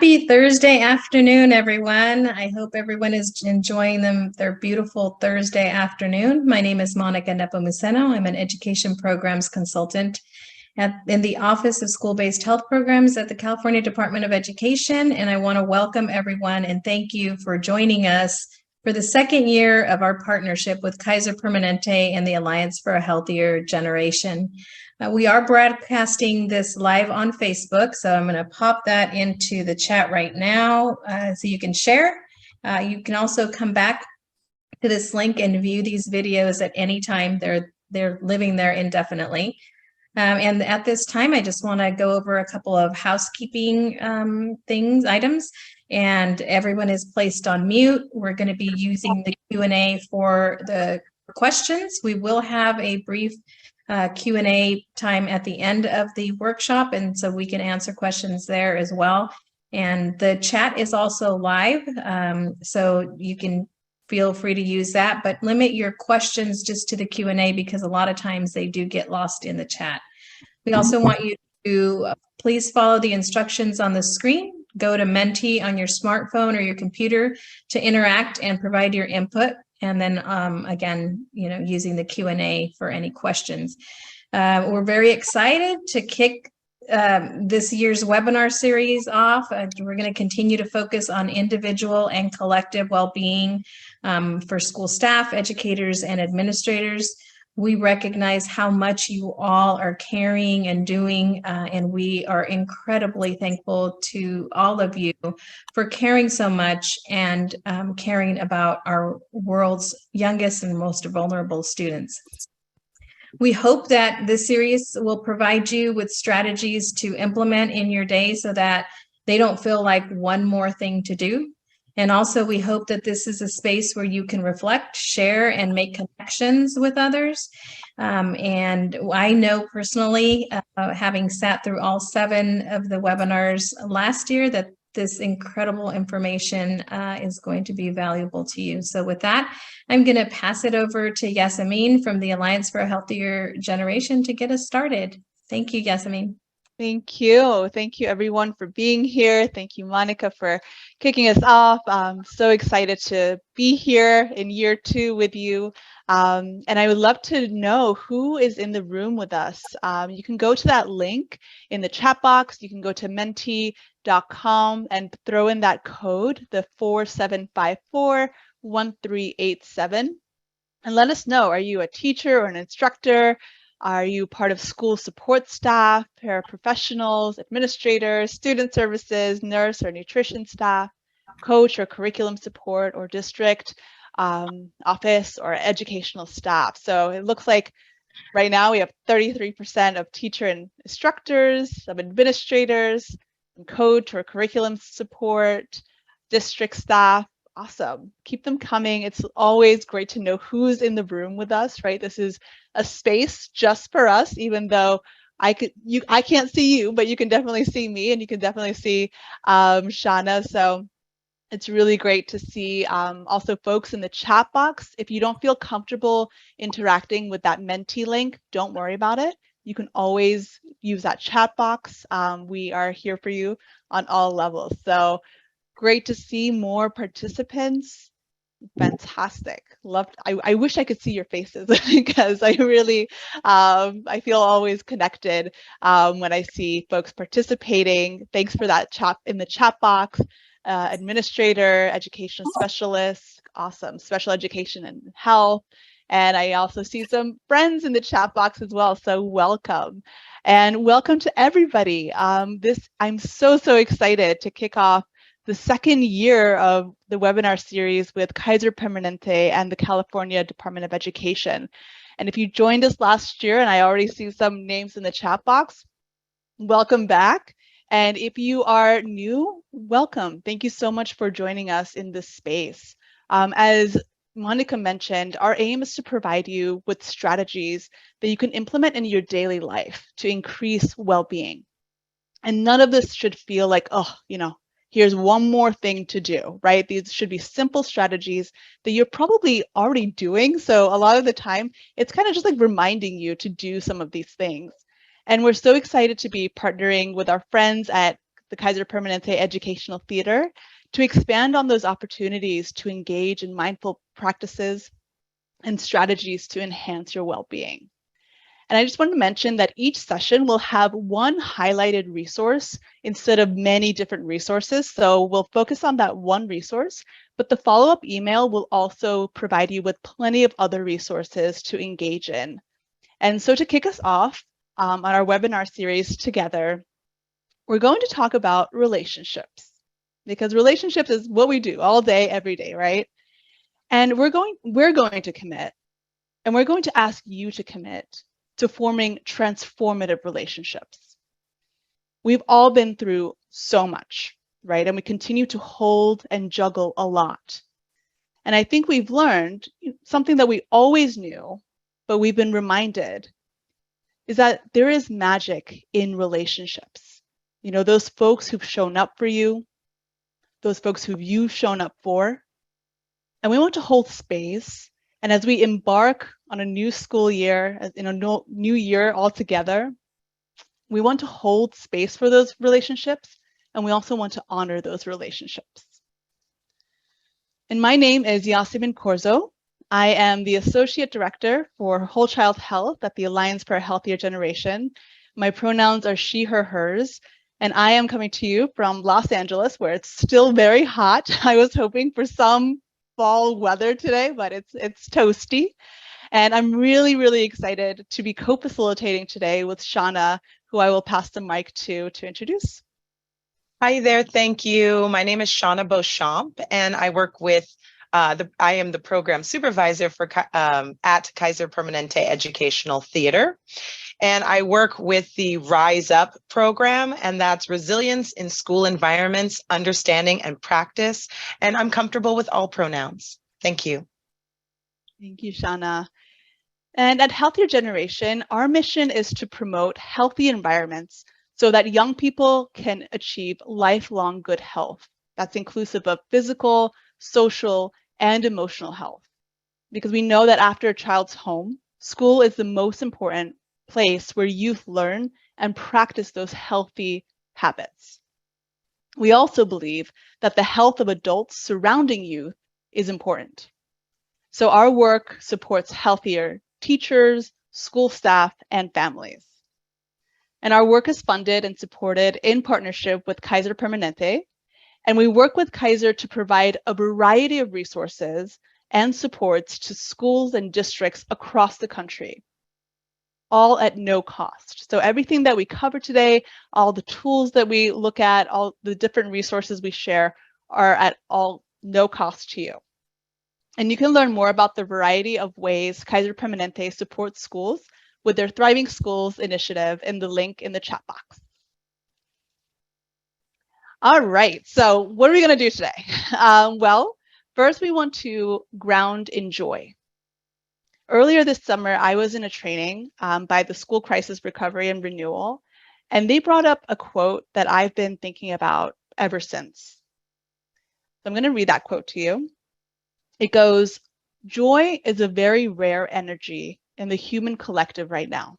Happy Thursday afternoon, everyone. I hope everyone is enjoying their beautiful Thursday afternoon. My name is Monica Nepomuceno. I'm an education programs consultant in the Office of School-Based Health Programs at the California Department of Education, and I want to welcome everyone and thank you for joining us for the second year of our partnership with Kaiser Permanente and the Alliance for a Healthier Generation. We are broadcasting this live on Facebook, so I'm going to pop that into the chat right now so you can share. You can also come back to this link and view these videos at any time. They're living there indefinitely. And at this time, I just want to go over a couple of housekeeping items, and everyone is placed on mute. We're going to be using the Q&A for the questions. We will have a brief Q&A time at the end of the workshop, and so we can answer questions there as well. And the chat is also live, so you can feel free to use that, but limit your questions just to the Q&A because a lot of times they do get lost in the chat. We also want you to please follow the instructions on the screen. Go to Menti on your smartphone or your computer to interact and provide your input. And then again, using the Q&A for any questions. We're very excited to kick this year's webinar series off. We're going to continue to focus on individual and collective well-being for school staff, educators, and administrators. We recognize how much you all are carrying and doing, and we are incredibly thankful to all of you for caring so much and caring about our world's youngest and most vulnerable students. We hope that this series will provide you with strategies to implement in your day so that they don't feel like one more thing to do. And also, we hope that this is a space where you can reflect, share, and make connections with others. And I know personally, having sat through all 7 of the webinars last year, that this incredible information is going to be valuable to you. So with that, I'm going to pass it over to Yasamin from the Alliance for a Healthier Generation to get us started. Thank you, Yasamin. Thank you. Thank you, everyone, for being here. Thank you, Monica, for kicking us off. I'm so excited to be here in year 2 with you. And I would love to know who is in the room with us. You can go to that link in the chat box. You can go to menti.com and throw in that code, the 4754-1387. And let us know, are you a teacher or an instructor? Are you part of school support staff, paraprofessionals, administrators, student services, nurse or nutrition staff, coach or curriculum support or district, office or educational staff? So it looks like right now we have 33% of teacher and instructors, of administrators, and coach or curriculum support, district staff. Awesome. Keep them coming. It's always great to know who's in the room with us, right? This is a space just for us, even though I can't see you, but you can definitely see me and you can definitely see Shauna. So it's really great to see also folks in the chat box. If you don't feel comfortable interacting with that Menti link, don't worry about it. You can always use that chat box. We are here for you on all levels. So great to see more participants. Fantastic. Loved. I wish I could see your faces because I really, I feel always connected when I see folks participating. Thanks for that chat in the chat box. Administrator, educational specialist, awesome. Special education and health. And I also see some friends in the chat box as well. So welcome. And welcome to everybody. I'm so excited to kick off the second year of the webinar series with Kaiser Permanente and the California Department of Education. And if you joined us last year, and I already see some names in the chat box, welcome back. And if you are new, welcome. Thank you so much for joining us in this space. As Monica mentioned, our aim is to provide you with strategies that you can implement in your daily life to increase well-being. And none of this should feel like, oh, here's one more thing to do, right? These should be simple strategies that you're probably already doing. So a lot of the time, it's kind of just like reminding you to do some of these things. And we're so excited to be partnering with our friends at the Kaiser Permanente Educational Theater to expand on those opportunities to engage in mindful practices and strategies to enhance your well-being. And I just want to mention that each session will have one highlighted resource instead of many different resources. So we'll focus on that one resource, but the follow-up email will also provide you with plenty of other resources to engage in. And so to kick us off on our webinar series together, we're going to talk about relationships, because relationships is what we do all day, every day, right? And we're going to commit, and we're going to ask you to commit to forming transformative relationships. We've all been through so much, right? And we continue to hold and juggle a lot. And I think we've learned something that we always knew, but we've been reminded, is that there is magic in relationships. You know, those folks who've shown up for you, those folks who you've shown up for. And we want to hold space. And as we embark on a new school year, in a new year altogether, we want to hold space for those relationships, and we also want to honor those relationships. And my name is Yasemin Corzo. I am the Associate Director for Whole Child Health at the Alliance for a Healthier Generation. My pronouns are she, her, hers, and I am coming to you from Los Angeles, where it's still very hot. I was hoping for some fall weather today, but it's toasty. And I'm really, really excited to be co-facilitating today with Shauna, who I will pass the mic to introduce. Hi there, thank you. My name is Shauna Beauchamp, and I work with, I am the program supervisor for at Kaiser Permanente Educational Theater. And I work with the Rise Up program, and that's resilience in school environments, understanding and practice. And I'm comfortable with all pronouns. Thank you. Thank you, Shauna. And at Healthier Generation, our mission is to promote healthy environments so that young people can achieve lifelong good health. That's inclusive of physical, social, and emotional health. Because we know that after a child's home, school is the most important place where youth learn and practice those healthy habits. We also believe that the health of adults surrounding youth is important. So our work supports healthier teachers, school staff, and families. And our work is funded and supported in partnership with Kaiser Permanente. And we work with Kaiser to provide a variety of resources and supports to schools and districts across the country, all at no cost. So everything that we cover today, all the tools that we look at, all the different resources we share are at all no cost to you. And you can learn more about the variety of ways Kaiser Permanente supports schools with their Thriving Schools initiative in the link in the chat box. All right, so what are we going to do today? Well, first we want to ground in joy. Earlier this summer, I was in a training by the School Crisis Recovery and Renewal, and they brought up a quote that I've been thinking about ever since. So I'm going to read that quote to you. It goes, "Joy is a very rare energy in the human collective right now.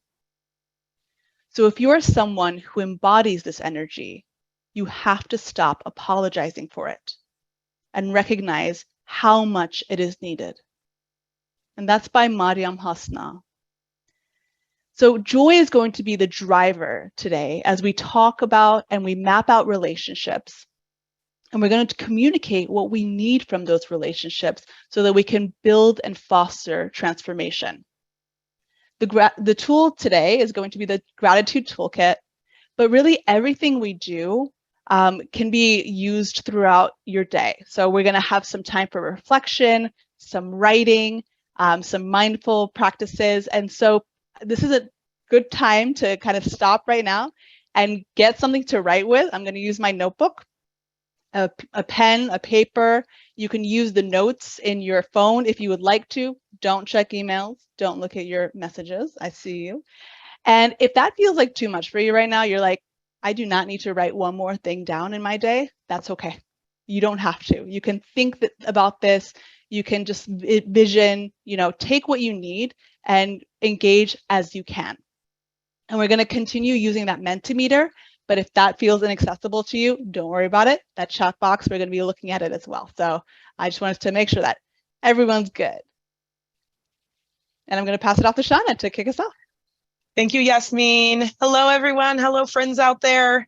So if you are someone who embodies this energy, you have to stop apologizing for it and recognize how much it is needed." And that's by Mariam Hasna. So joy is going to be the driver today as we talk about and we map out relationships. And we're going to communicate what we need from those relationships so that we can build and foster transformation. The tool today is going to be the Gratitude Toolkit, but really everything we do can be used throughout your day. So we're going to have some time for reflection, some writing, some mindful practices. And so this is a good time to kind of stop right now and get something to write with. I'm going to use my notebook, a pen, a paper. You can use the notes in your phone if you would like to. Don't check emails. Don't look at your messages. I see you. And if that feels like too much for you right now, you're like, I do not need to write one more thing down in my day. That's okay. You don't have to. You can think about this. You can just vision, take what you need and engage as you can. And we're going to continue using that Mentimeter, But if that feels inaccessible to you, don't worry about it. That chat box, we're going to be looking at it as well. So I just wanted to make sure that everyone's good. And I'm going to pass it off to Shauna to kick us off. Thank you, Yasmin. Hello, everyone. Hello, friends out there.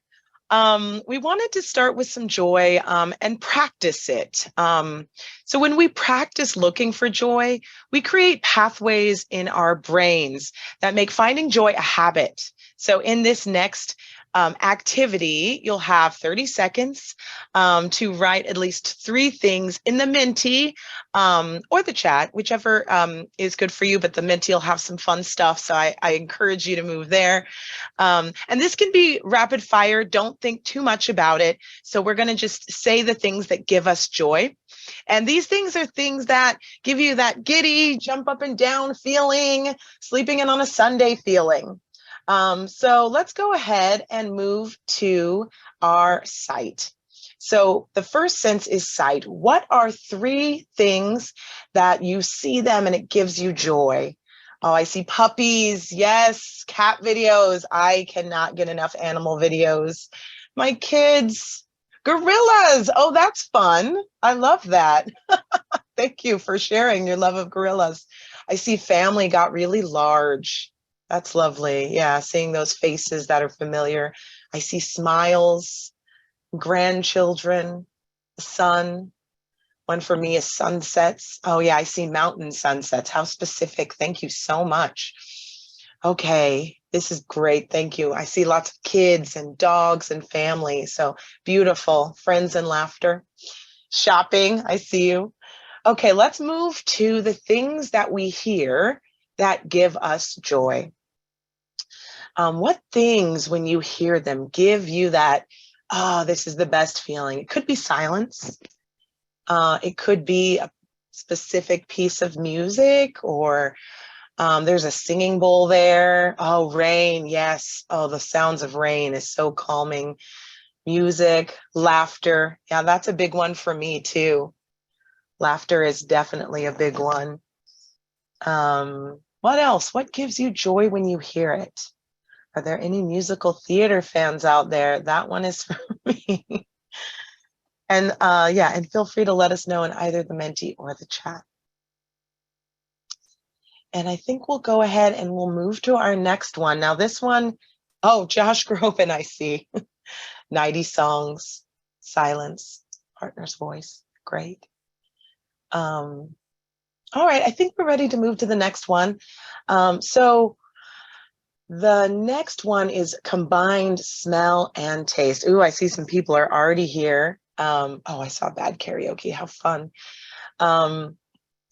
We wanted to start with some joy and practice it. So when we practice looking for joy, we create pathways in our brains that make finding joy a habit. So in this next activity, you'll have 30 seconds to write at least 3 things in the Menti or the chat, whichever is good for you, but the Menti will have some fun stuff. So I encourage you to move there. And this can be rapid fire. Don't think too much about it. So we're going to just say the things that give us joy. And these things are things that give you that giddy, jump up and down feeling, sleeping in on a Sunday feeling. So let's go ahead and move to our sight. So the first sense is sight. What are 3 things that you see them and it gives you joy? Oh, I see puppies. Yes, cat videos. I cannot get enough animal videos. My kids, gorillas. Oh, that's fun. I love that. Thank you for sharing your love of gorillas. I see family got really large. That's lovely. Yeah, seeing those faces that are familiar. I see smiles, grandchildren, the sun. One for me is sunsets. Oh yeah, I see mountain sunsets. How specific. Thank you so much. Okay, this is great. Thank you. I see lots of kids and dogs and family. So beautiful. Friends and laughter. Shopping, I see you. Okay, let's move to the things that we hear that give us joy. What things, when you hear them, give you that, oh, this is the best feeling? It could be silence. It could be a specific piece of music, or there's a singing bowl there. Oh, rain. Yes. Oh, the sounds of rain is so calming. Music, laughter. Yeah, that's a big one for me too. Laughter is definitely a big one. What else? What gives you joy when you hear it? Are there any musical theater fans out there? That one is for me. And yeah, and feel free to let us know in either the Menti or the chat. And I think we'll go ahead and we'll move to our next one. Now this one, oh, Josh Groban, I see. 90 songs, silence, partner's voice, great. All right, I think we're ready to move to the next one. So the next one is combined smell and taste. Ooh, I see some people are already here. Oh, I saw bad karaoke, how fun.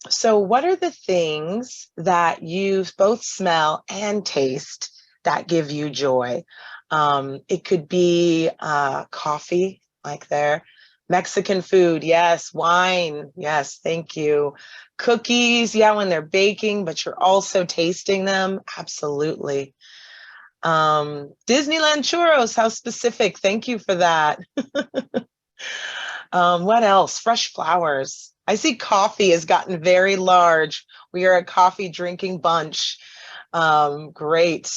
So what are the things that you both smell and taste that give you joy? It could be coffee, like there. Mexican food, yes. Wine, yes, thank you. Cookies, yeah, when they're baking, but you're also tasting them, absolutely. Disneyland churros, how specific, thank you for that. What else? Fresh flowers. I see coffee has gotten very large. We are a coffee drinking bunch. Great.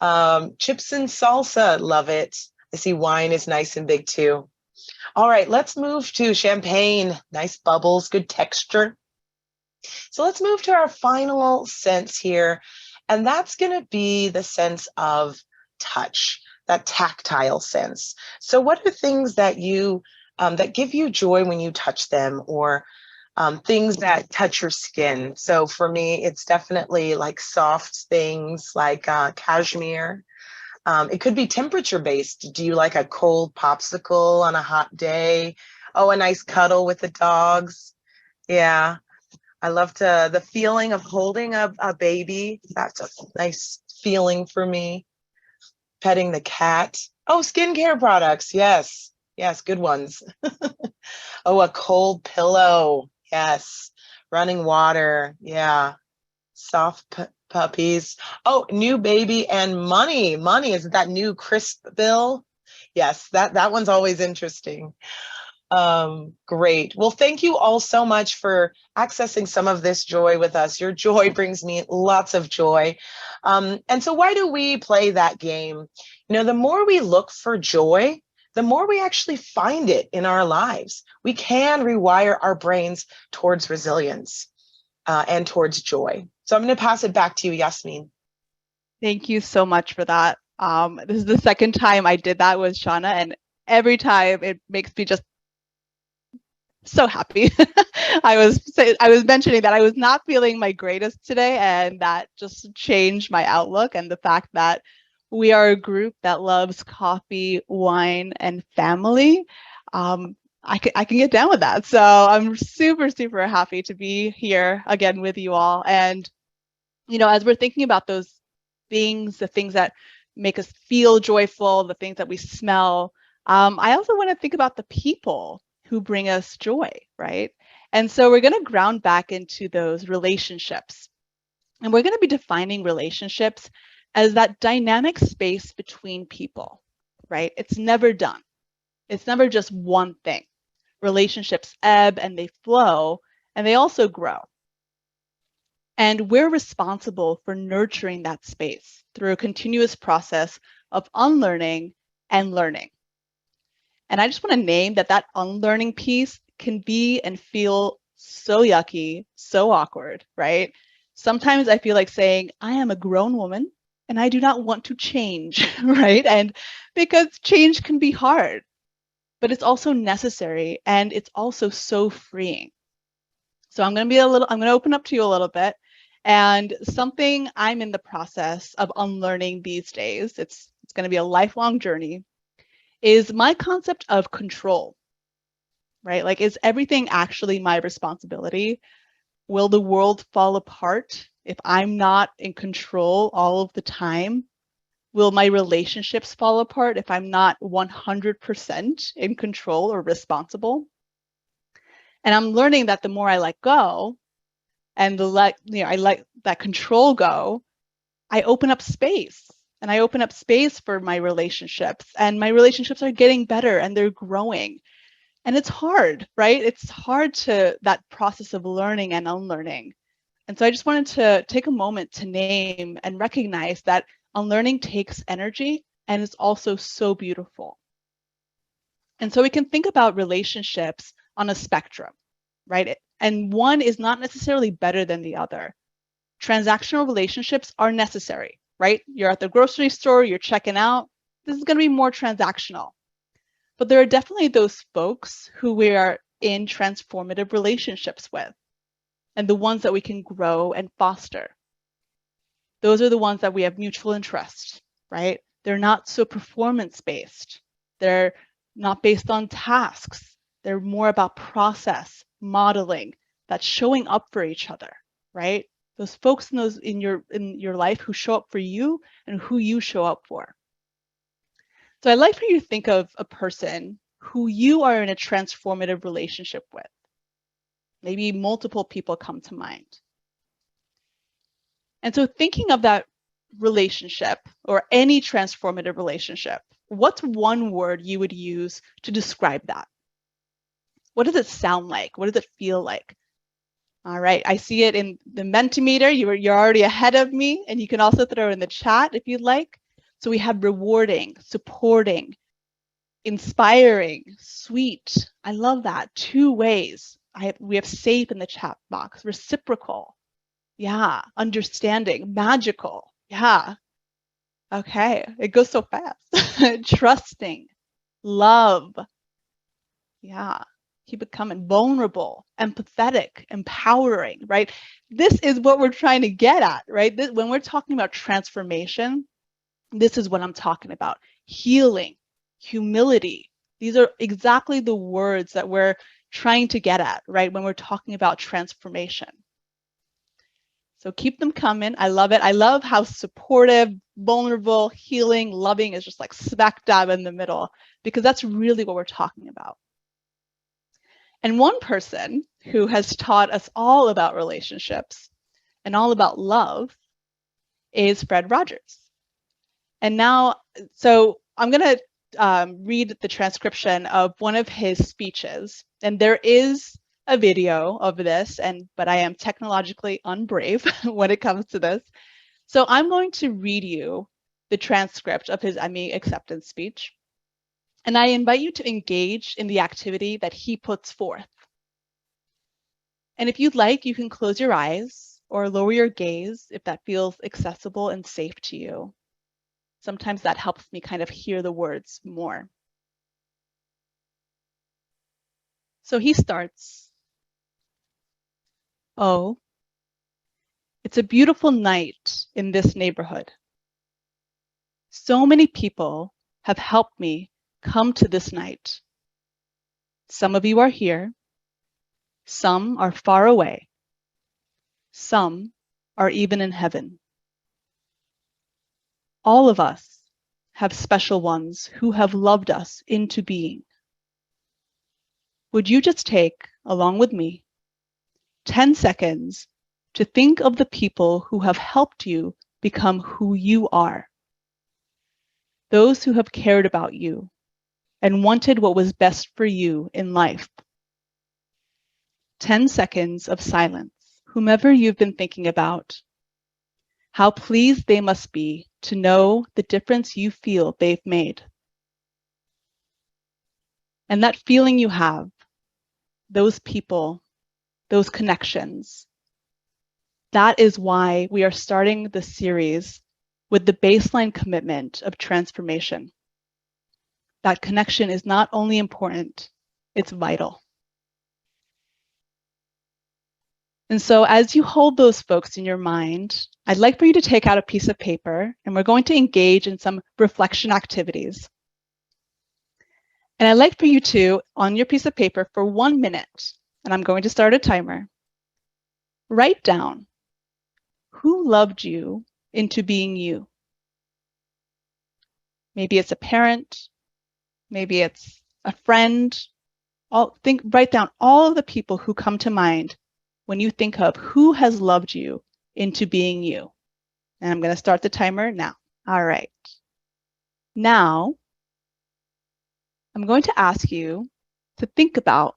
Chips and salsa, love it. I see wine is nice and big too. All right, let's move to champagne. Nice bubbles, good texture. So let's move to our final sense here. And that's going to be the sense of touch, that tactile sense. So what are things that you that give you joy when you touch them, or things that touch your skin? So for me, it's definitely like soft things like cashmere. It could be temperature based. Do you like a cold popsicle on a hot day? Oh, a nice cuddle with the dogs. Yeah, I love the feeling of holding a baby. That's a nice feeling for me. Petting the cat. Oh, skincare products. Yes. Yes, good ones. Oh, a cold pillow. Yes. Running water. Yeah. Soft puppies. Oh, new baby and money. Money, is that new crisp bill? Yes, that one's always interesting. Great. Well, thank you all so much for accessing some of this joy with us. Your joy brings me lots of joy. And so why do we play that game? The more we look for joy, the more we actually find it in our lives. We can rewire our brains towards resilience and towards joy. So I'm going to pass it back to you, Yasmin. Thank you so much for that. This is the second time I did that with Shauna, and every time it makes me just so happy. I was mentioning that I was not feeling my greatest today, and that just changed my outlook, and the fact that we are a group that loves coffee, wine, and family. I can get down with that. So I'm super, super happy to be here again with you all. And, as we're thinking about those things, the things that make us feel joyful, the things that we smell, I also want to think about the people who bring us joy, right? And so we're going to ground back into those relationships. And we're going to be defining relationships as that dynamic space between people, right? It's never done. It's never just one thing. Relationships ebb and they flow, and they also grow. And we're responsible for nurturing that space through a continuous process of unlearning and learning. And I just want to name that unlearning piece can be and feel so yucky, so awkward, right? Sometimes I feel like saying, I am a grown woman and I do not want to change, right? And because change can be hard, but it's also necessary and it's also so freeing. So I'm going to open up to you a little bit. And something I'm in the process of unlearning these days, it's going to be a lifelong journey, is my concept of control, right? Like, is everything actually my responsibility? Will the world fall apart if I'm not in control all of the time? Will my relationships fall apart if I'm not 100% in control or responsible? And I'm learning that the more I let go and I let that control go, I open up space. And I open up space for my relationships, and my relationships are getting better and they're growing. And it's hard, right? It's hard that process of learning and unlearning. And so I just wanted to take a moment to name and recognize that unlearning takes energy, and it's also so beautiful. And so we can think about relationships on a spectrum, right? And one is not necessarily better than the other. Transactional relationships are necessary, right? You're at the grocery store, you're checking out. This is going to be more transactional. But there are definitely those folks who we are in transformative relationships with, and the ones that we can grow and foster. Those are the ones that we have mutual interest, right? They're not so performance-based. They're not based on tasks. They're more about process, modeling, that's showing up for each other, right? Those folks in your life who show up for you and who you show up for. So I'd like for you to think of a person who you are in a transformative relationship with. Maybe multiple people come to mind. And so thinking of that relationship or any transformative relationship, what's one word you would use to describe that? What does it sound like? What does it feel like? All right, I see it in the Mentimeter. You're already ahead of me, and you can also throw it in the chat if you'd like. So we have rewarding, supporting, inspiring, sweet. I love that. 2 ways. We have safe in the chat box. Reciprocal. Yeah. Understanding. Magical. Yeah. Okay. It goes so fast. Trusting. Love. Yeah. Keep it coming. Vulnerable, empathetic, empowering, right? This is what we're trying to get at, right? When we're talking about transformation, this is what I'm talking about. Healing, humility. These are exactly the words that we're trying to get at, right? When we're talking about transformation. So keep them coming. I love it. I love how supportive, vulnerable, healing, loving is just like smack dab in the middle, because that's really what we're talking about. And one person who has taught us all about relationships and all about love is Fred Rogers. And now, so I'm going to read the transcription of one of his speeches. And there is a video of this, but I am technologically unbrave when it comes to this. So I'm going to read you the transcript of his Emmy acceptance speech, and I invite you to engage in the activity that he puts forth. And if you'd like, you can close your eyes or lower your gaze if that feels accessible and safe to you. Sometimes that helps me kind of hear the words more. So he starts, "Oh, it's a beautiful night in this neighborhood. So many people have helped me come to this night. Some of you are here. Some are far away. Some are even in heaven. All of us have special ones who have loved us into being. Would you just take, along with me, 10 seconds to think of the people who have helped you become who you are? Those who have cared about you and wanted what was best for you in life. 10 seconds of silence. Whomever you've been thinking about, how pleased they must be to know the difference you feel they've made. And that feeling you have, those people, those connections, that is why we are starting the series with the baseline commitment of transformation. That connection is not only important, it's vital. And so as you hold those folks in your mind, I'd like for you to take out a piece of paper, and we're going to engage in some reflection activities. And I'd like for you to, on your piece of paper for 1 minute, and I'm going to start a timer, write down who loved you into being you. Maybe it's a parent, maybe it's a friend. Write down all of the people who come to mind when you think of who has loved you into being you. And I'm going to start the timer now. All right. Now, I'm going to ask you to think about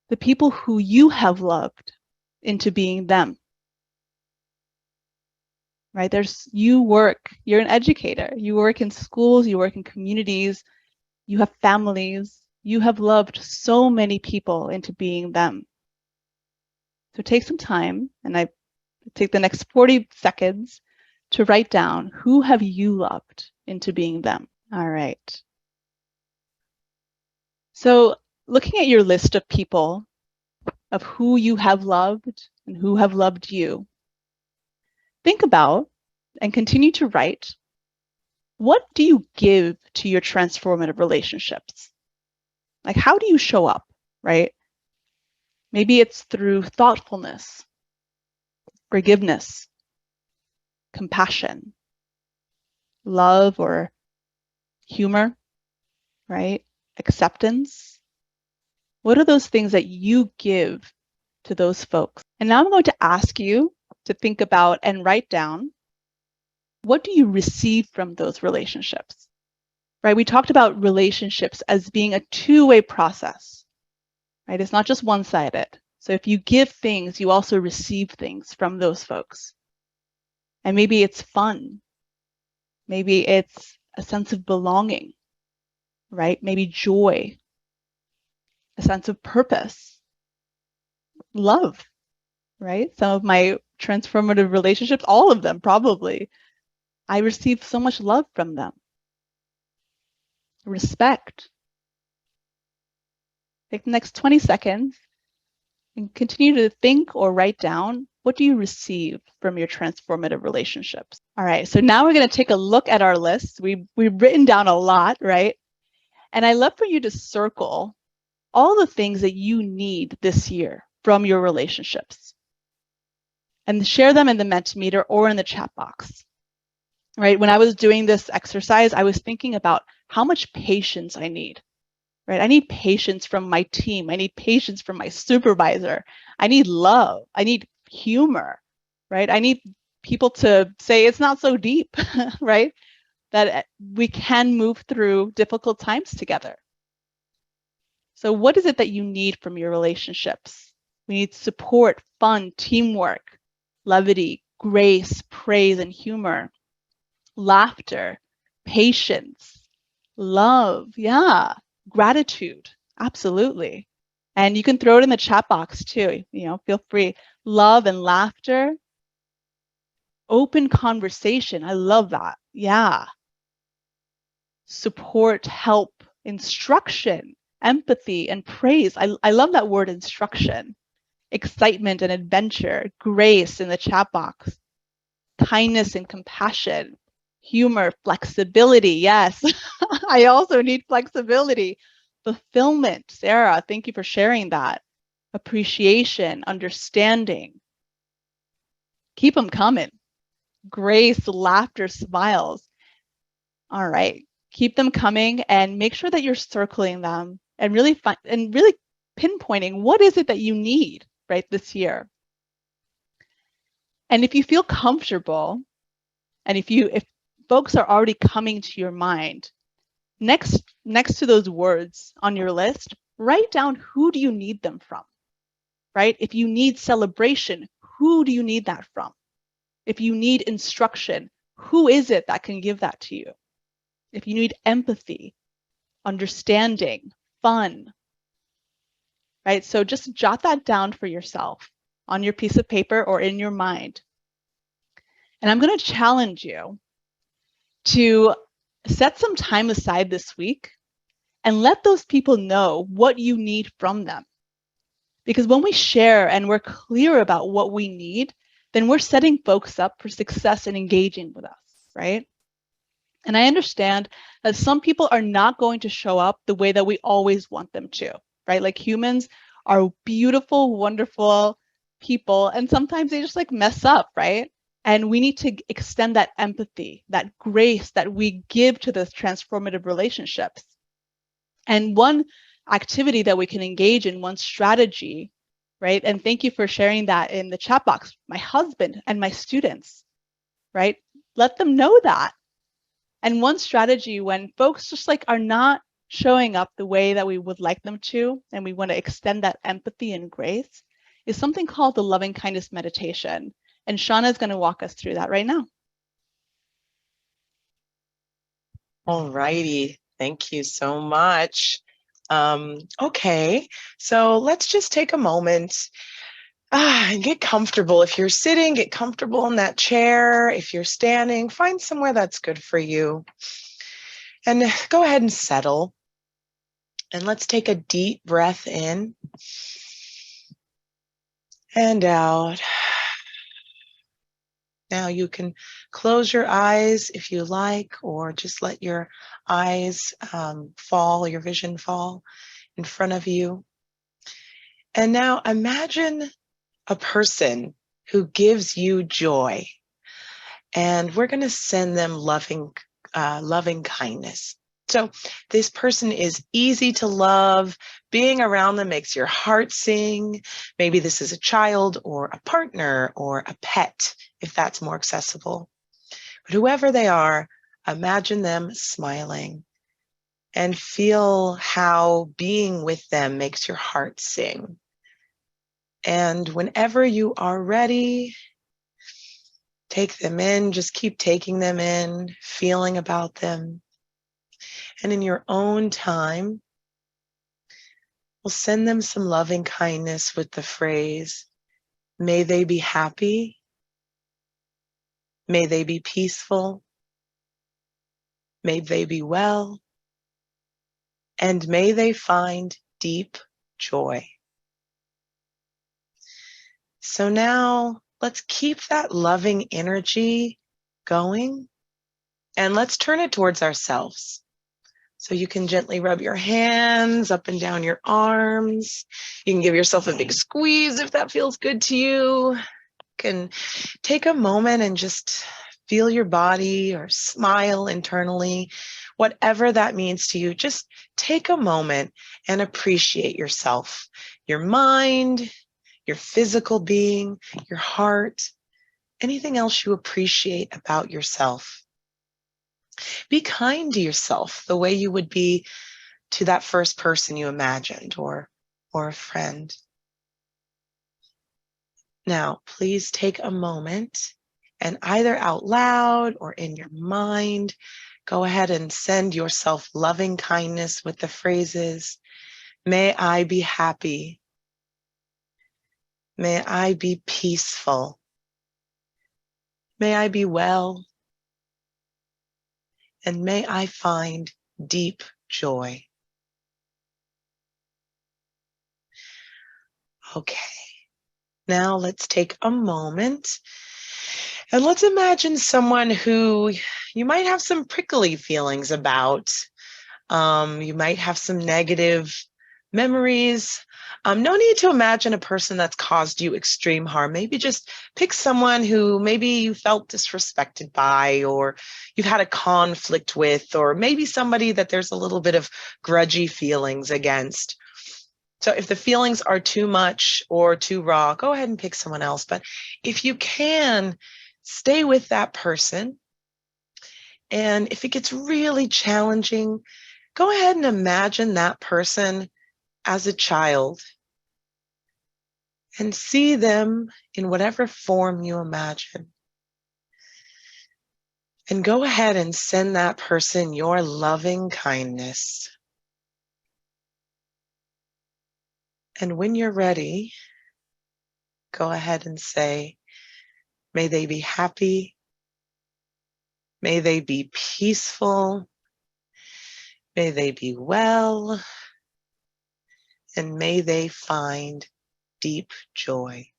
the people who you have loved into being them. Right? You're an educator. You work in schools, you work in communities, you have families. You have loved so many people into being them. So take some time, and I take the next 40 seconds to write down who have you loved into being them. All right. So looking at your list of people, of who you have loved and who have loved you, think about and continue to write, what do you give to your transformative relationships? Like, how do you show up, right? Maybe it's through thoughtfulness, forgiveness, compassion, love or humor, right? Acceptance. What are those things that you give to those folks? And now I'm going to ask you to think about and write down, what do you receive from those relationships? Right? We talked about relationships as being a two-way process, right? It's not just one-sided. So if you give things, you also receive things from those folks. And maybe it's fun. Maybe it's a sense of belonging, right? Maybe joy, a sense of purpose, love, right? Some of my transformative relationships, all of them probably, I received so much love from them. Respect. Take the next 20 seconds and continue to think or write down, what do you receive from your transformative relationships? All right, so now we're going to take a look at our list. We've written down a lot, right? And I'd love for you to circle all the things that you need this year from your relationships and share them in the Mentimeter or in the chat box. Right? When I was doing this exercise, I was thinking about how much patience I need. Right? I need patience from my team. I need patience from my supervisor. I need love. I need humor. Right? I need people to say it's not so deep, right? That we can move through difficult times together. So what is it that you need from your relationships? We need support, fun, teamwork, levity, grace, praise, and humor, laughter, patience, love, yeah, gratitude, absolutely. And you can throw it in the chat box too, feel free. Love and laughter, open conversation, I love that, yeah. Support, help, instruction, empathy, and praise. I love that word, instruction. Excitement and adventure, grace in the chat box, kindness and compassion, humor, flexibility. Yes, I also need flexibility. Fulfillment. Sarah, thank you for sharing that. Appreciation, understanding. Keep them coming. Grace, laughter, smiles. All right. Keep them coming and make sure that you're circling them and really pinpointing what is it that you need right this year. And if you feel comfortable, and if folks are already coming to your mind, next to those words on your list, write down who do you need them from, right? If you need celebration, who do you need that from? If you need instruction, who is it that can give that to you? If you need empathy, understanding, fun, right? So just jot that down for yourself on your piece of paper or in your mind. And I'm going to challenge you to set some time aside this week and let those people know what you need from them. Because when we share and we're clear about what we need, then we're setting folks up for success and engaging with us, right? And I understand that some people are not going to show up the way that we always want them to, right? Like humans are beautiful, wonderful people, and sometimes they just like mess up, right? And we need to extend that empathy, that grace that we give to those transformative relationships. And one activity that we can engage in, one strategy, right? And thank you for sharing that in the chat box, my husband and my students, right? Let them know that. And one strategy when folks just like are not showing up the way that we would like them to, and we want to extend that empathy and grace, is something called the loving kindness meditation. And Shauna is going to walk us through that right now. All righty. Thank you so much. Okay, so let's just take a moment and get comfortable. If you're sitting, get comfortable in that chair. If you're standing, find somewhere that's good for you. And go ahead and settle. And let's take a deep breath in and out. Now you can close your eyes if you like, or just let your eyes fall, your vision fall in front of you. And now imagine a person who gives you joy. And we're going to send them loving kindness. So this person is easy to love. Being around them makes your heart sing. Maybe this is a child or a partner or a pet, if that's more accessible. But whoever they are, imagine them smiling and feel how being with them makes your heart sing. And whenever you are ready, take them in, just keep taking them in, feeling about them. And in your own time, we'll send them some loving kindness with the phrase, may they be happy, may they be peaceful, may they be well, and may they find deep joy. So now let's keep that loving energy going, and let's turn it towards ourselves. So you can gently rub your hands up and down your arms. You can give yourself a big squeeze if that feels good to you. You can take a moment and just feel your body or smile internally. Whatever that means to you, just take a moment and appreciate yourself, your mind, your physical being, your heart, anything else you appreciate about yourself. Be kind to yourself the way you would be to that first person you imagined or a friend. Now, please take a moment And either out loud or in your mind, go ahead and send yourself loving kindness with the phrases, may I be happy. May I be peaceful. May I be well. And may I find deep joy. Okay, now let's take a moment and let's imagine someone who you might have some prickly feelings about. You might have some negative memories. No need to imagine a person that's caused you extreme harm. Maybe just pick someone who maybe you felt disrespected by, or you've had a conflict with, or maybe somebody that there's a little bit of grudgy feelings against. So if the feelings are too much or too raw, go ahead and pick someone else. But if you can, stay with that person. And if it gets really challenging, go ahead and imagine that person as a child and see them in whatever form you imagine. And go ahead and send that person your loving kindness. And when you're ready, go ahead and say, may they be happy. May they be peaceful. May they be well. And may they find deep joy.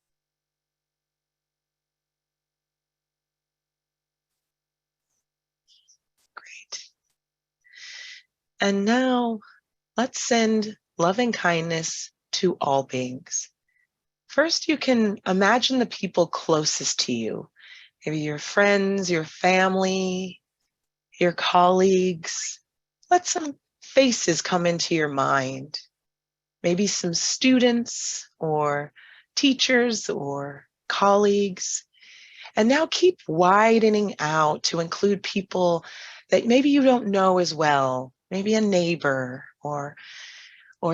Great. And now let's send loving kindness to all beings. First, you can imagine the people closest to you, maybe your friends, your family, your colleagues. Let some faces come into your mind. Maybe some students or teachers or colleagues. And now keep widening out to include people that maybe you don't know as well, maybe a neighbor or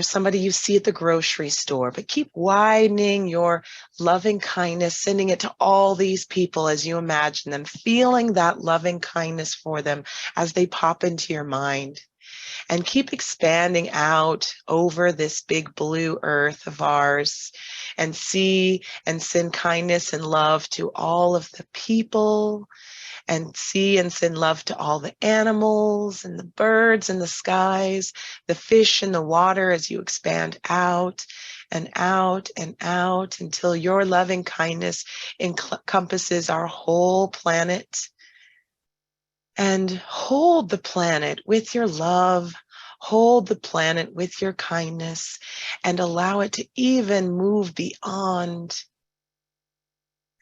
somebody you see at the grocery store, but keep widening your loving kindness, sending it to all these people as you imagine them, feeling that loving kindness for them as they pop into your mind. And keep expanding out over this big blue earth of ours and see and send kindness and love to all of the people, and see and send love to all the animals and the birds in the skies, the fish in the water as you expand out and out and out until your loving kindness encompasses our whole planet. And hold the planet with your love, hold the planet with your kindness, and allow it to even move beyond.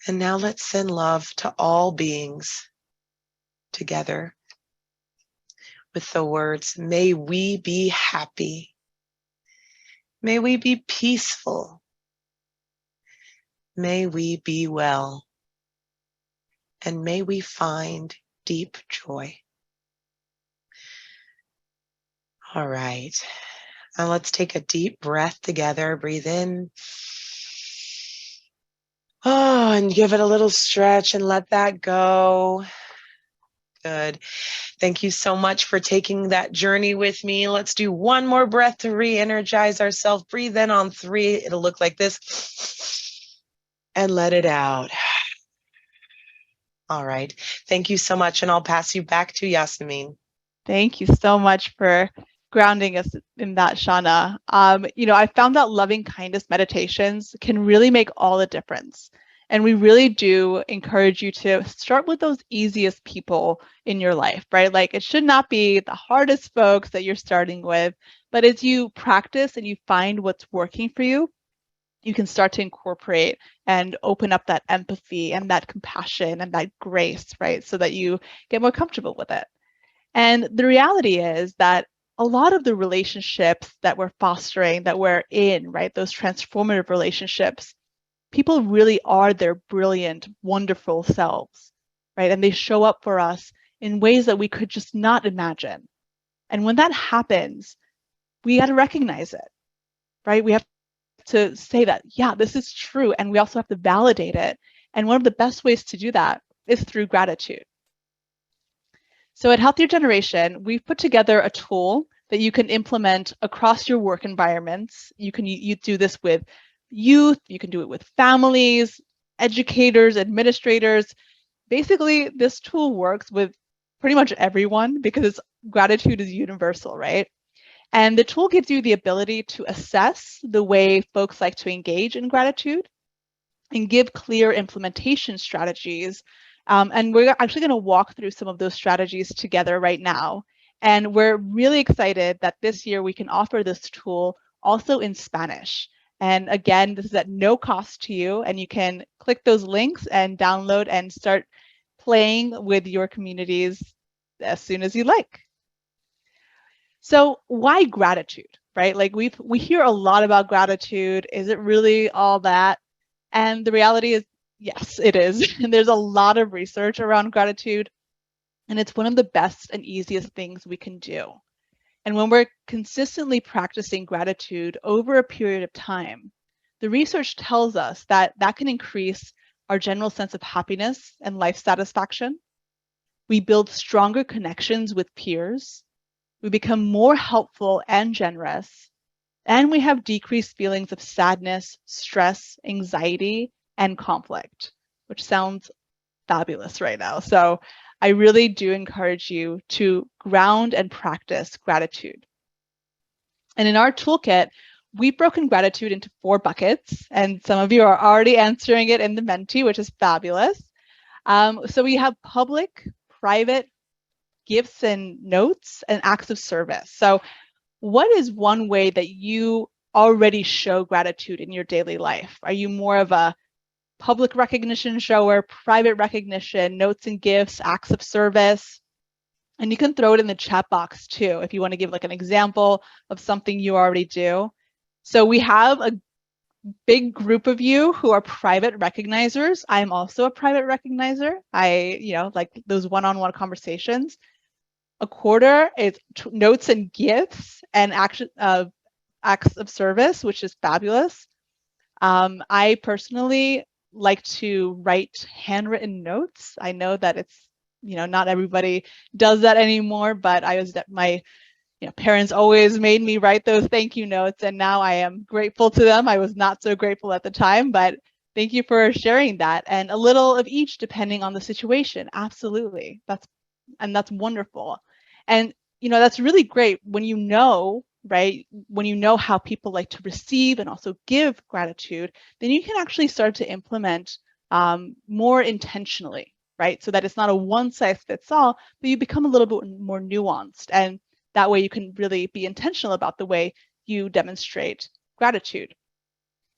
And now let's send love to all beings together with the words, may we be happy. May we be peaceful. May we be well. And may we find deep joy. All right. Now let's take a deep breath together. Breathe in. Oh, and give it a little stretch and let that go. Good. Thank you so much for taking that journey with me. Let's do one more breath to re-energize ourselves. Breathe in on 3. It'll look like this. And let it out. All right. Thank you so much. And I'll pass you back to Yasmin. Thank you so much for grounding us in that, Shauna. I found that loving kindness meditations can really make all the difference. And we really do encourage you to start with those easiest people in your life, right? Like it should not be the hardest folks that you're starting with, but as you practice and you find what's working for you, you can start to incorporate and open up that empathy and that compassion and that grace, right? So that you get more comfortable with it. And the reality is that a lot of the relationships that we're fostering, that we're in, right, those transformative relationships, people really are their brilliant, wonderful selves, right? And they show up for us in ways that we could just not imagine. And when that happens, we got to recognize it, right? We have to say that, yeah, this is true. And we also have to validate it. And one of the best ways to do that is through gratitude. So at Healthier Generation, we've put together a tool that you can implement across your work environments. You do this with youth, you can do it with families, educators, administrators. Basically, this tool works with pretty much everyone because gratitude is universal, right? And the tool gives you the ability to assess the way folks like to engage in gratitude and give clear implementation strategies. And we're actually going to walk through some of those strategies together right now. And we're really excited that this year we can offer this tool also in Spanish. And again, this is at no cost to you, and you can click those links and download and start playing with your communities as soon as you like. So why gratitude, right? Like we hear a lot about gratitude. Is it really all that? And the reality is, yes, it is. And there's a lot of research around gratitude, and it's one of the best and easiest things we can do. And when we're consistently practicing gratitude over a period of time, the research tells us that that can increase our general sense of happiness and life satisfaction. We build stronger connections with peers. We become more helpful and generous. And we have decreased feelings of sadness, stress, anxiety, and conflict, which sounds fabulous right now. So I really do encourage you to ground and practice gratitude. And in our toolkit, we've broken gratitude into 4 buckets, and some of you are already answering it in the Menti, which is fabulous. So we have public, private, gifts and notes, and acts of service. So what is one way that you already show gratitude in your daily life? Are you more of a public recognition shower, private recognition, notes and gifts, acts of service? And you can throw it in the chat box too, if you want to give like an example of something you already do. So we have a big group of you who are private recognizers. I'm also a private recognizer. I like those one-on-one conversations. A quarter is notes and gifts and acts of service, which is fabulous. I personally like to write handwritten notes. I know that it's, not everybody does that anymore, but my parents always made me write those thank you notes, and now I am grateful to them. I was not so grateful at the time, but thank you for sharing that. And a little of each depending on the situation. Absolutely. That's wonderful. And that's really great when right? When you know how people like to receive and also give gratitude, then you can actually start to implement more intentionally, right? So that it's not a one-size-fits-all, but you become a little bit more nuanced. And that way you can really be intentional about the way you demonstrate gratitude.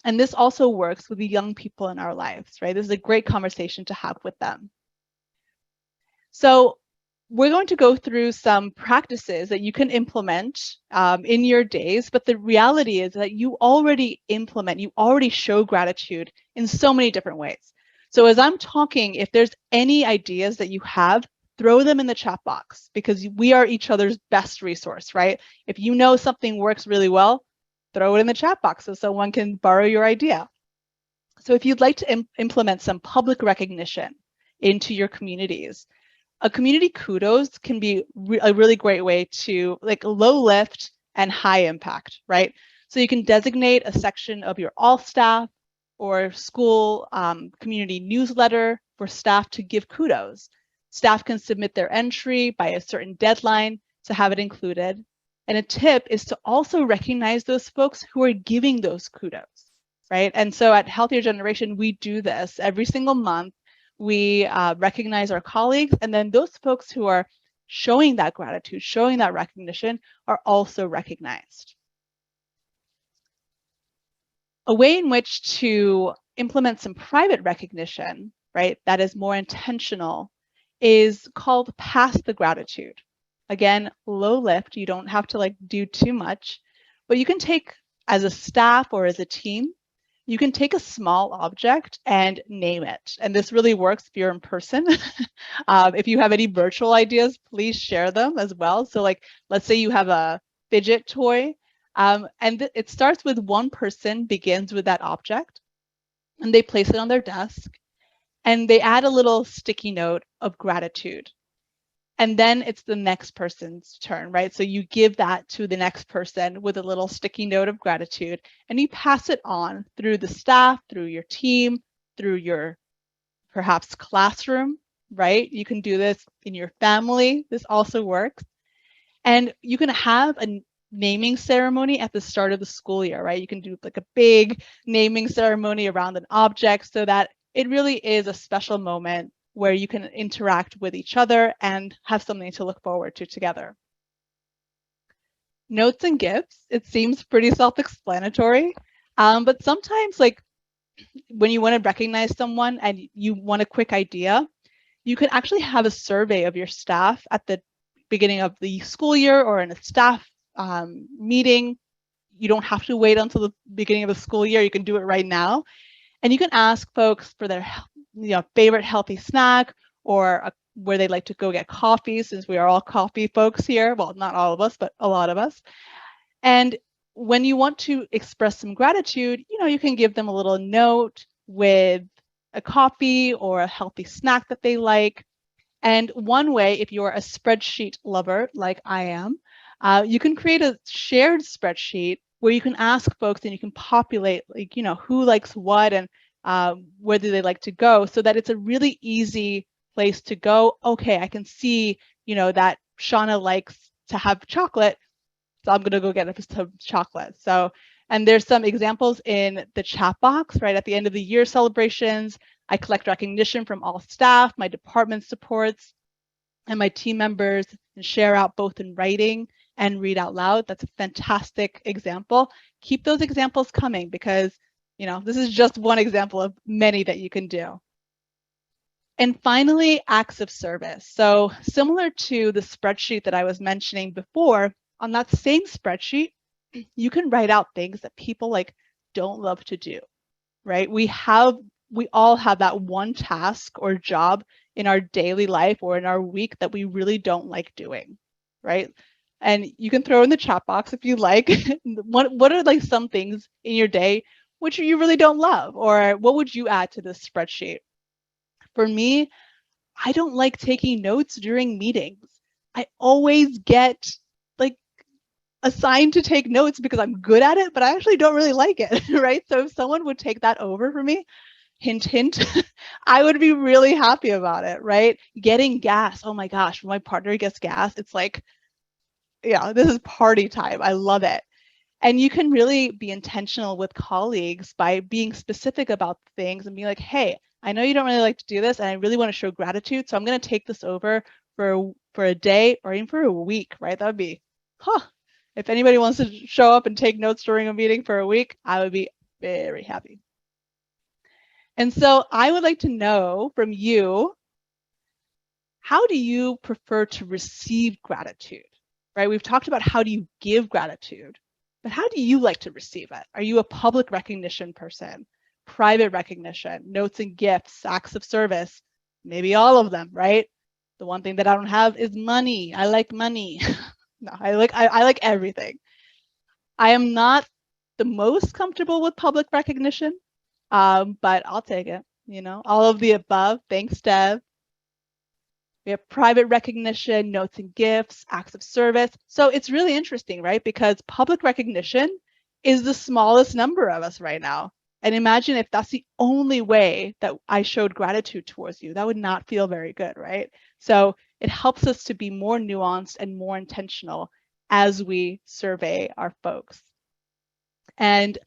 And this also works with the young people in our lives, right? This is a great conversation to have with them. So we're going to go through some practices that you can implement in your days, but the reality is that you already show gratitude in so many different ways. So as I'm talking, if there's any ideas that you have, throw them in the chat box, because we are each other's best resource, right? If you know something works really well, throw it in the chat box so someone can borrow your idea. So if you'd like to implement some public recognition into your communities, a community kudos can be a really great way to low lift and high impact, right? So you can designate a section of your all staff or school community newsletter for staff to give kudos. Staff can submit their entry by a certain deadline to have it included. And a tip is to also recognize those folks who are giving those kudos, right? And so at Healthier Generation, we do this every single month. We recognize our colleagues, and then those folks who are showing that gratitude, showing that recognition, are also recognized. A way in which to implement some private recognition, right, that is more intentional, is called Pass the Gratitude. Again, low lift, you don't have to do too much, but you can take, as a staff or as a team, you can take a small object and name it. And this really works if you're in person. If you have any virtual ideas, please share them as well. So let's say you have a fidget toy, and it starts with one person begins with that object, and they place it on their desk. and they add a little sticky note of gratitude. And then it's the next person's turn, right? So you give that to the next person with a little sticky note of gratitude, and you pass it on through the staff, through your team, through your perhaps classroom, right? You can do this in your family. This also works. And you can have a naming ceremony at the start of the school year, right? You can do like a big naming ceremony around an object so that it really is a special moment where you can interact with each other and have something to look forward to together. Notes and gifts, it seems pretty self-explanatory, but sometimes like when you want to recognize someone and you want a quick idea, you can actually have a survey of your staff at the beginning of the school year or in a staff meeting. You don't have to wait until the beginning of the school year. You can do it right now. And you can ask folks for their favorite healthy snack or where they'd like to go get coffee, since we are all coffee folks here. Well, not all of us, but a lot of us. And when you want to express some gratitude, you can give them a little note with a coffee or a healthy snack that they like. And one way, if you're a spreadsheet lover like I am, you can create a shared spreadsheet where you can ask folks and you can populate like, who likes what and where do they like to go, so that it's a really easy place to go. Okay, I can see, that Shauna likes to have chocolate, so I'm going to go get some chocolate. So, and there's some examples in the chat box, right? At the end of the year celebrations, I collect recognition from all staff, my department supports, and my team members, and share out both in writing and read out loud. That's a fantastic example. Keep those examples coming, because this is just one example of many that you can do. And finally, acts of service. So similar to the spreadsheet that I was mentioning before, on that same spreadsheet, you can write out things that people like don't love to do, right? We all have that one task or job in our daily life or in our week that we really don't like doing, right? And you can throw in the chat box if you like, what are like some things in your day which you really don't love, or what would you add to this spreadsheet? For me, I don't like taking notes during meetings. I always get like assigned to take notes because I'm good at it, but I actually don't really like it, right? So if someone would take that over for me, hint, hint, I would be really happy about it, right? Getting gas. Oh my gosh, when my partner gets gas, it's like, this is party time. I love it. And you can really be intentional with colleagues by being specific about things and be like, hey, I know you don't really like to do this and I really want to show gratitude, so I'm going to take this over for a day or even for a week, right? That would be, if anybody wants to show up and take notes during a meeting for a week, I would be very happy. And so I would like to know from you, how do you prefer to receive gratitude, right? We've talked about how do you give gratitude, but how do you like to receive it? Are you a public recognition person, private recognition, notes and gifts, acts of service, maybe all of them, right? The one thing that I don't have is money. I like money. No, I like everything. I am not the most comfortable with public recognition, but I'll take it, all of the above. Thanks, Deb. We have private recognition, notes and gifts, acts of service. So it's really interesting, right? Because public recognition is the smallest number of us right now. And imagine if that's the only way that I showed gratitude towards you. That would not feel very good, right? So it helps us to be more nuanced and more intentional as we survey our folks. And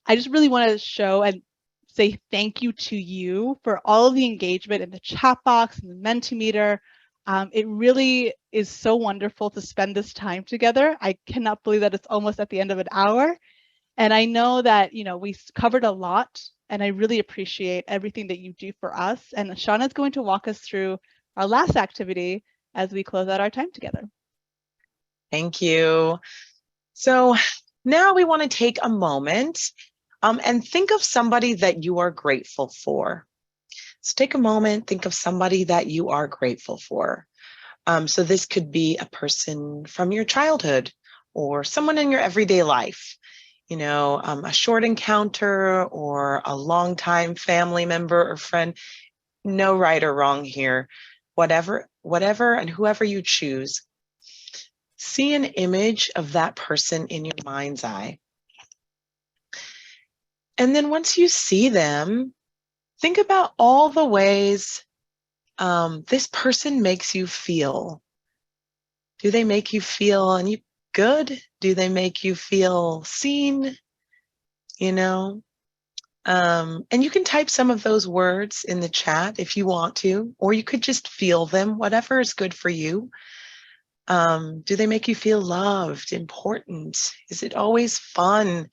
I just really want to show and say thank you to you for all of the engagement in the chat box and the Mentimeter. It really is so wonderful to spend this time together. I cannot believe that it's almost at the end of an hour. And I know that, we covered a lot, and I really appreciate everything that you do for us. And Shauna is going to walk us through our last activity as we close out our time together. Thank you. So now we want to take a moment and think of somebody that you are grateful for. So take a moment, think of somebody that you are grateful for. So this could be a person from your childhood or someone in your everyday life, a short encounter or a longtime family member or friend. no right or wrong here. Whatever and whoever you choose, see an image of that person in your mind's eye. And then once you see them, think about all the ways this person makes you feel. Do they make you feel good? Do they make you feel seen? You know? And you can type some of those words in the chat if you want to, or you could just feel them, whatever is good for you. Do they make you feel loved, important? Is it always fun?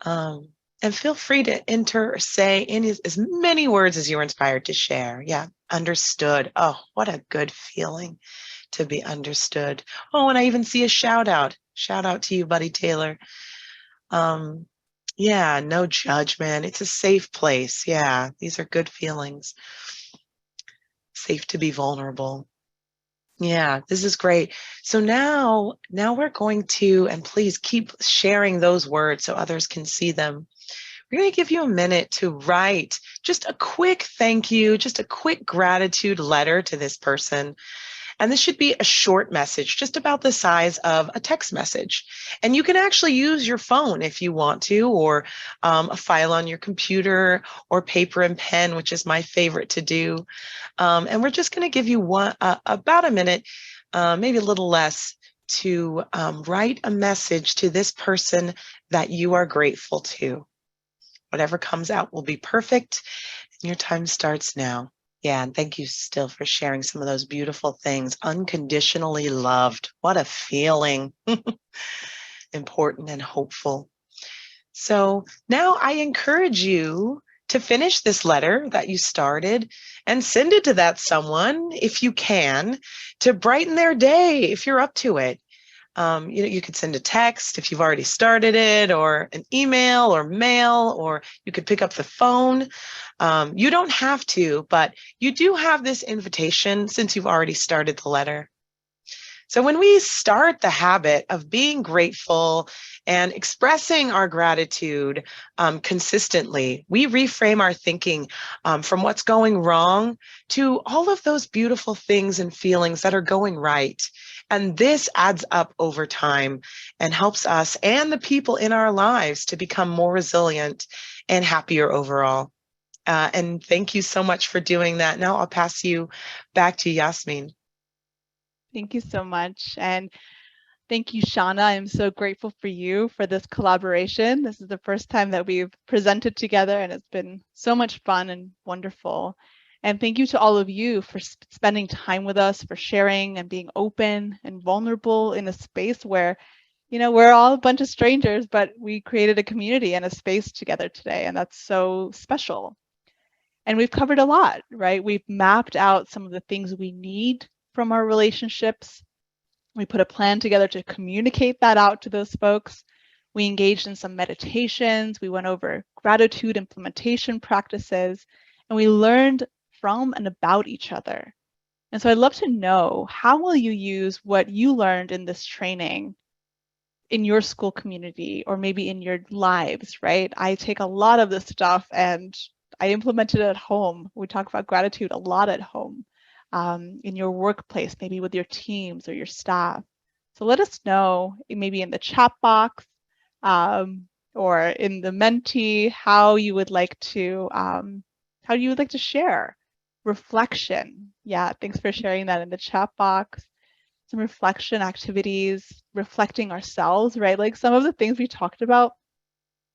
And feel free to enter or say in as many words as you're inspired to share. Yeah, understood. Oh, what a good feeling to be understood. Oh, and I even see a shout out. Shout out to you, Buddy Taylor. Yeah, no judgment. It's a safe place. Yeah, these are good feelings. Safe to be vulnerable. Yeah, this is great. So now we're going to, and please keep sharing those words so others can see them. We're going to give you a minute to write just a quick thank you, just a quick gratitude letter to this person. And this should be a short message, just about the size of a text message. And you can actually use your phone if you want to, or a file on your computer, or paper and pen, which is my favorite to do. And we're just going to give you about a minute, maybe a little less, to write a message to this person that you are grateful to. Whatever comes out will be perfect. Your time starts now. Yeah, and thank you still for sharing some of those beautiful things. Unconditionally loved. What a feeling. Important and hopeful. So now I encourage you to finish this letter that you started and send it to that someone, if you can, to brighten their day, if you're up to it. You could send a text if you've already started it, or an email or mail, or you could pick up the phone. You don't have to, but you do have this invitation since you've already started the letter. So when we start the habit of being grateful and expressing our gratitude consistently, we reframe our thinking from what's going wrong to all of those beautiful things and feelings that are going right. And this adds up over time and helps us and the people in our lives to become more resilient and happier overall. And thank you so much for doing that. Now I'll pass you back to Yasmin. Thank you so much. And thank you, Shauna. I'm so grateful for you for this collaboration. This is the first time that we've presented together, and it's been so much fun and wonderful. And thank you to all of you for spending time with us, for sharing and being open and vulnerable in a space where, we're all a bunch of strangers, but we created a community and a space together today, and that's so special. And we've covered a lot, right? We've mapped out some of the things we need from our relationships. We put a plan together to communicate that out to those folks. We engaged in some meditations. We went over gratitude implementation practices, and we learned from and about each other. And so I'd love to know, how will you use what you learned in this training in your school community, or maybe in your lives, right? I take a lot of this stuff and I implement it at home. We talk about gratitude a lot at home. In your workplace, maybe with your teams or your staff. So let us know, maybe in the chat box or in the Menti, how you would like to share reflection. Yeah, thanks for sharing that in the chat box. Some reflection activities, reflecting ourselves, right? Like some of the things we talked about,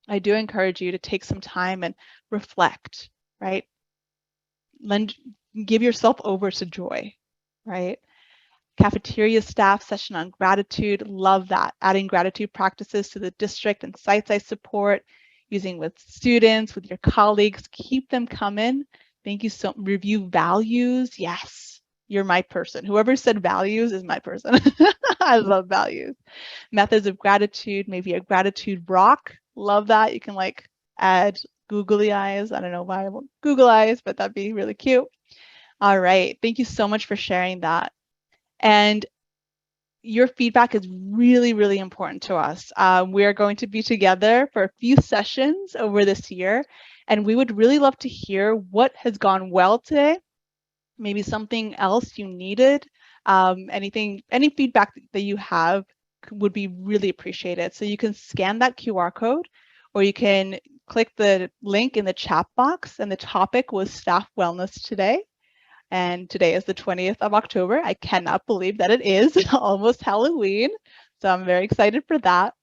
I do encourage you to take some time and reflect, right? Give yourself over to joy, right? Cafeteria staff session on gratitude, love that. Adding gratitude practices to the district and sites I support, using with students, with your colleagues, keep them coming. Thank you so much. Review values, yes, you're my person. Whoever said values is my person. I love values. Methods of gratitude, maybe a gratitude rock, love that. You can like add googly eyes. I don't know why I want Google eyes, but that'd be really cute. All right, thank you so much for sharing that. And your feedback is really, really important to us. We are going to be together for a few sessions over this year, and we would really love to hear what has gone well today, maybe something else you needed, any feedback that you have would be really appreciated. So you can scan that QR code, or you can click the link in the chat box, and the topic was staff wellness today. And today is the 20th of October. I cannot believe that it is almost Halloween. So I'm very excited for that.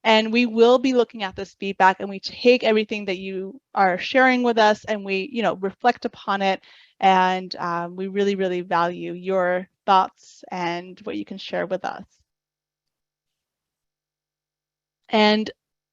And we will be looking at this feedback, and we take everything that you are sharing with us, and we, reflect upon it. And we really, really value your thoughts and what you can share with us. And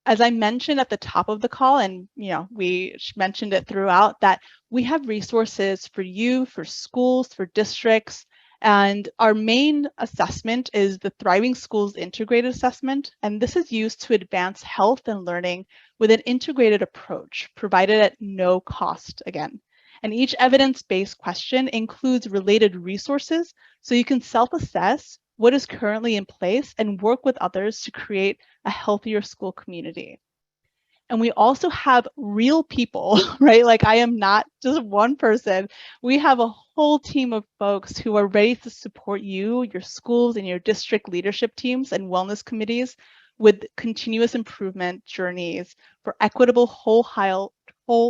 as I mentioned at the top of the call, and we mentioned it throughout, that we have resources for you, for schools, for districts, and our main assessment is the Thriving Schools Integrated Assessment, and this is used to advance health and learning with an integrated approach provided at no cost again. And each evidence-based question includes related resources, so you can self-assess what is currently in place and work with others to create a healthier school community. And we also have real people, right? Like, I am not just one person. We have a whole team of folks who are ready to support you, your schools, and your district leadership teams and wellness committees with continuous improvement journeys for equitable whole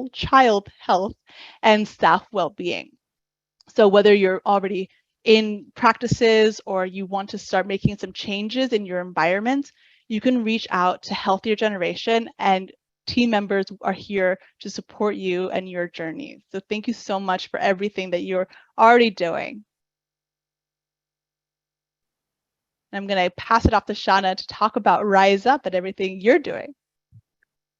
child health and staff well-being. So whether you're already in practices or you want to start making some changes in your environment, you can reach out to Healthier Generation, and team members are here to support you and your journey. So thank you so much for everything that you're already doing. I'm going to pass it off to Shauna to talk about Rise Up and everything you're doing.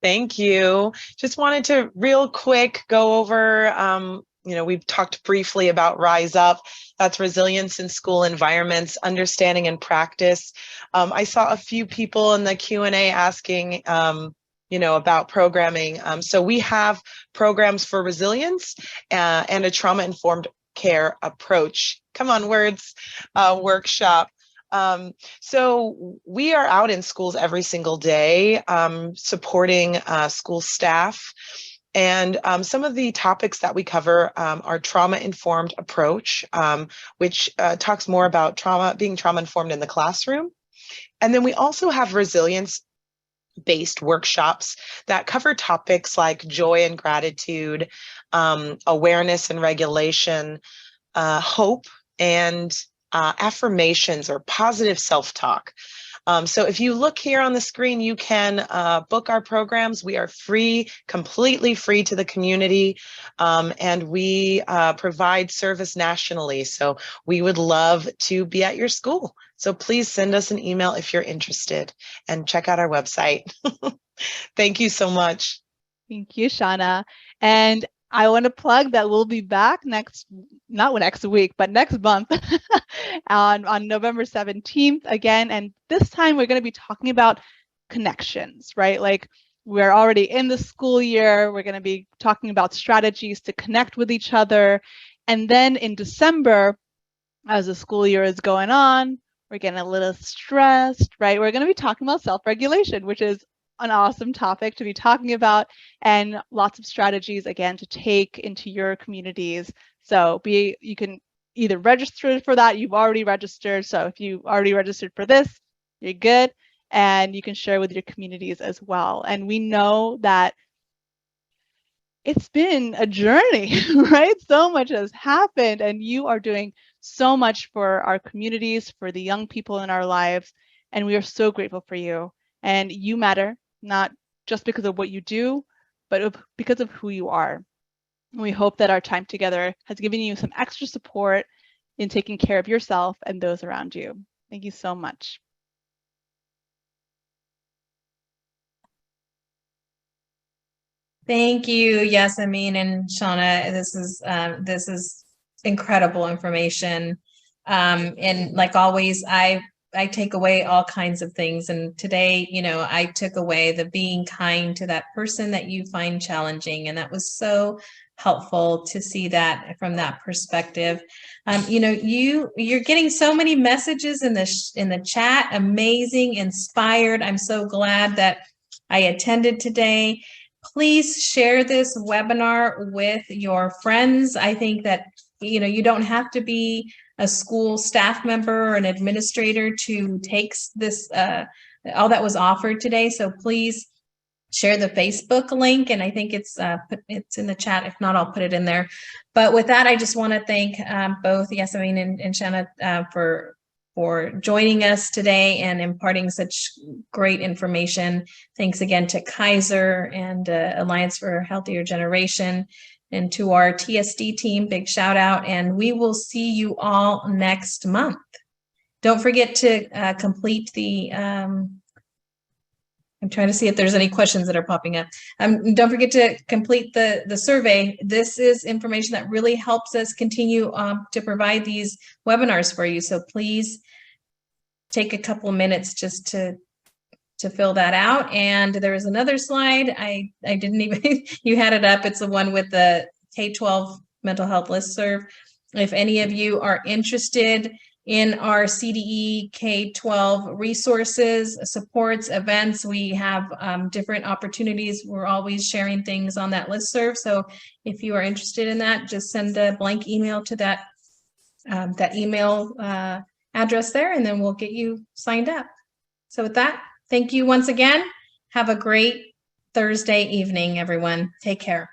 Thank you. Just wanted to real quick go over, we've talked briefly about Rise Up. That's resilience in school environments, understanding and practice. I saw a few people in the Q&A asking, about programming. So we have programs for resilience and a trauma-informed care approach. Come on, words, workshop. So we are out in schools every single day, supporting school staff. And some of the topics that we cover are trauma-informed approach, which talks more about being trauma-informed in the classroom. And then we also have resilience-based workshops that cover topics like joy and gratitude, awareness and regulation, hope, and affirmations or positive self-talk. So if you look here on the screen, you can book our programs. We are free, completely free to the community, and we provide service nationally. So we would love to be at your school. So please send us an email if you're interested, and check out our website. Thank you so much. Thank you, Shauna. And I want to plug that we'll be back not next week, but next month on November 17th again. And this time we're going to be talking about connections, right? Like, we're already in the school year. We're going to be talking about strategies to connect with each other. And then in December, as the school year is going on, we're getting a little stressed, right? We're going to be talking about self-regulation, which is an awesome topic to be talking about, and lots of strategies, again, to take into your communities. So you can either register for that. You've already registered. So if you already registered for this, you're good. And you can share with your communities as well. And we know that it's been a journey, right? So much has happened, and you are doing so much for our communities, for the young people in our lives. And we are so grateful for you. And you matter, not just because of what you do, but because of who you are. We hope that our time together has given you some extra support in taking care of yourself and those around you. Thank you so much. Thank you, Yasameen and Shauna. This is incredible information. And like always, I take away all kinds of things. And today, I took away the being kind to that person that you find challenging. And that was so helpful to see that from that perspective. You're getting so many messages in the chat. Amazing, inspired. I'm so glad that I attended today. Please share this webinar with your friends. I think that you don't have to be a school staff member or an administrator to take this all that was offered today. So please share the Facebook link, and I think it's in the chat. If not, I'll put it in there. But with that, I just want to thank both Yasmin and Shanna for joining us today and imparting such great information. Thanks again to Kaiser and Alliance for a Healthier Generation, and to our TSD team, big shout out, and we will see you all next month. Don't forget to complete the I'm trying to see if there's any questions that are popping up. Don't forget to complete the survey. This is information that really helps us continue to provide these webinars for you. So please take a couple of minutes just to fill that out. And there is another slide. I didn't even, you had it up. It's the one with the K-12 mental health listserv. If any of you are interested in our CDE K-12 resources, supports, events, we have different opportunities. We're always sharing things on that listserv. So if you are interested in that, just send a blank email to that email address there, and then we'll get you signed up. So with that, thank you once again. Have a great Thursday evening, everyone. Take care.